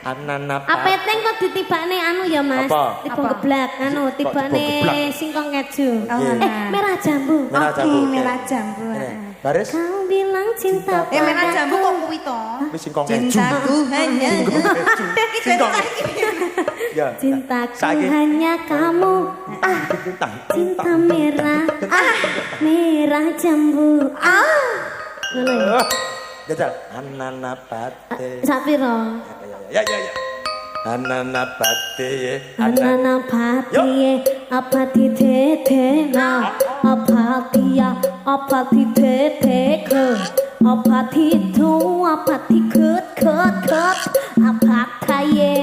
Anana Apeteng kok ditibane anu ya Mas. Tiba geblak anu tibane singkong keju. Merah jambu. Merah jambu. Baris. Kau bilang cinta. Merah jambu kok kuwi to? Wis singkong keju. Cintaku hanya. Singkong. Ya. Cintaku hanya kamu. Cinta merah. Merah jambu. Ngono ya. Jajal. Anana pate. Sapiro? Ya. Anana pate. Anana pate. Apati tetena. Apati ya. Apati teteke. Apati tu. Apati ket. Apakaye.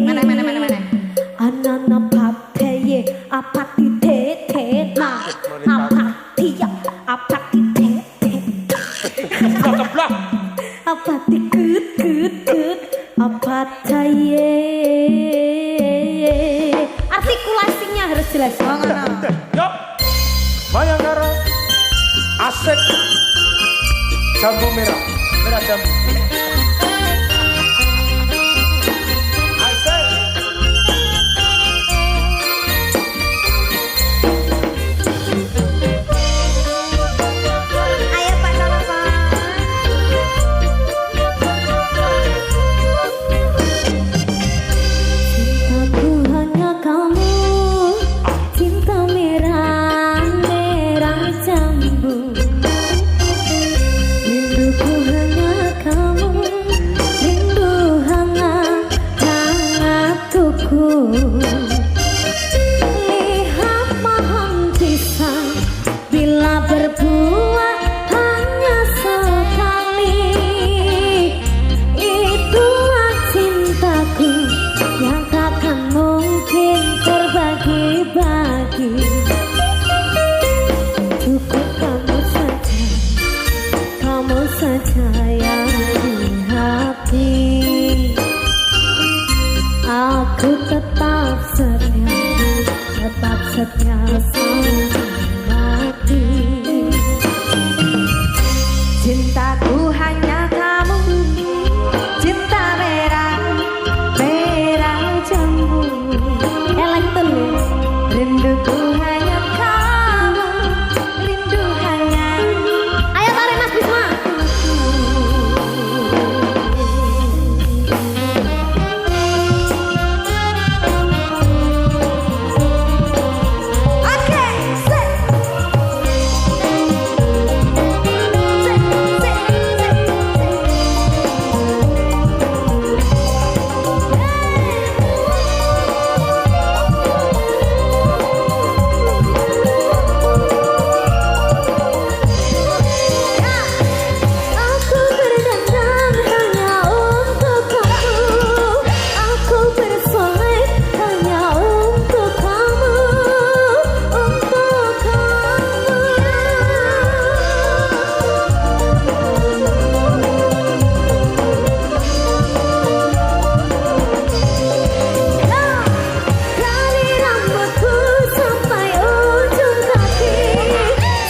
Mana. Anana pate. Apati tetena. Apati ya. Apati Keblak. Apati ket. Apataye. Artikulasinya harus jelas. Yuk. Bayangkara. Asik. Jambu merah. Merah jambu. Asik. Ayo Pak Salafan. Cintaku hanya kamu. Cinta merah. Merah jambu. Rinduku hanya kamu. Rindu hangat. Hangat tuku. Lihat pohon pisang bila berbuah hanya sekali. Itulah cintaku yang takkan mungkin terbagi-bagi. Cukup kamu saja yang di hati. Aku tetap setia sampai mati. Cintaku hanya kamu. Cinta merah. Merah jambu. Elek terus. Rinduku hanya kamu. Rindu hanya. Ayo tarik Mas Bisma. Oke, set. Aku berdandan hanya untuk kamu. Aku bersolek hanya untuk kamu. Untuk kamu. Dari rambutku sampai ujung kaki.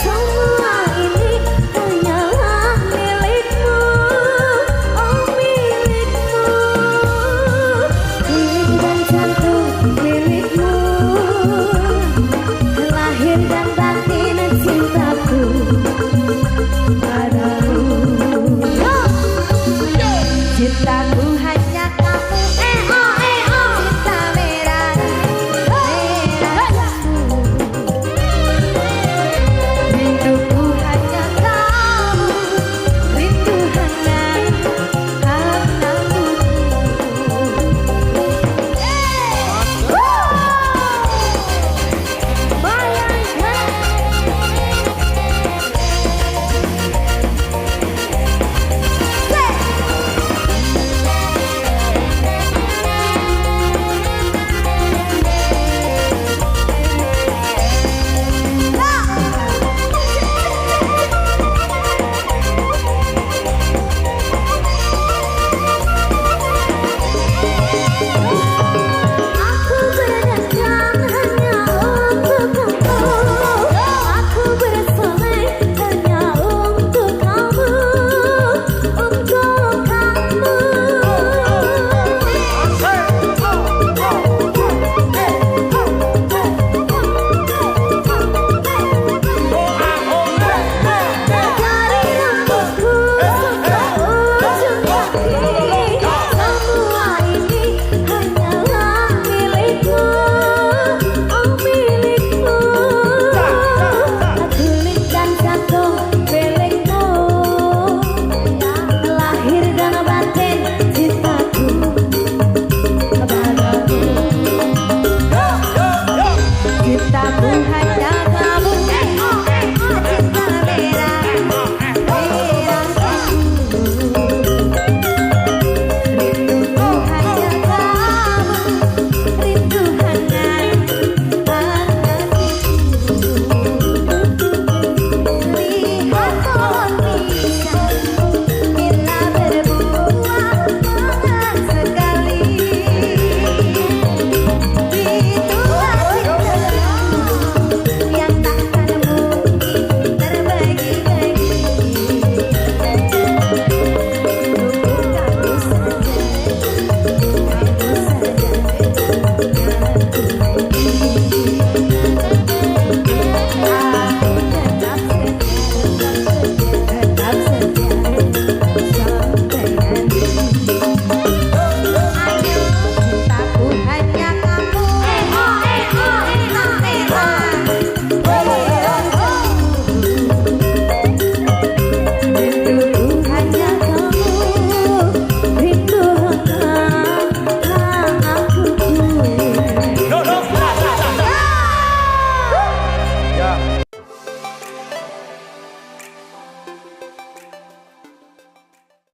Semua ini hanyalah milikmu. Oh milikmu. Kulit dan jantung milikmu. Lahir dan